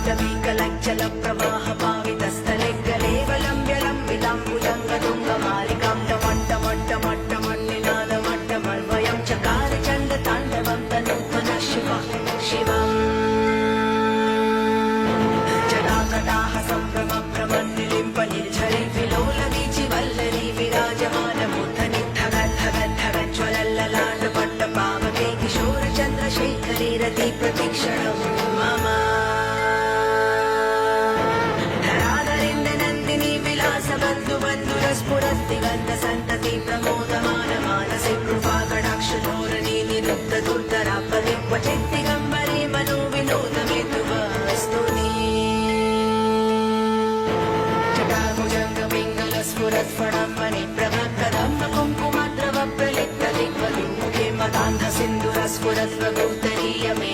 ताण्डवीकलज्जल प्रवाह पावितस्थले गलेवलम्ब्यलम्बिताम्बुजङ्गतुङ्गमालिकां टमट्टमट्टमट्टमन्निनादमट्टमन्वयं चकार चण्डताण्डवं तनूत्मनः शिवम् जटाकटाः सम्भ्रमभ्रमन्निलिम्ब निर्झरि विलोलवीचि वल्लरी विराजमानमूर्धनि धगद्धगद्धगज्ज्वलल्ललाटपट्टपावके किशोरचन्द्रशेखरी रति प्रतीक्षणं मम धराधरेन्द्रनन्दिनी विलासबन्धुबन्धुरस्फुरद्दिगन्धसन्तति प्रमोदमान मानसे कृपाकटाक्षधोरणी निरुद्धदुर्धरापदि क्वचिद्दिगम्बरे मनो विनोदमेतुवस्तुनि स्फुरत्फणम्बनि प्रभक्कदम्ब कुङ्कुमद्रव प्रलिप्तदिग्वलिमुखे मदान्धसिन्धुरस्फुरत्प्रभूतरीयमे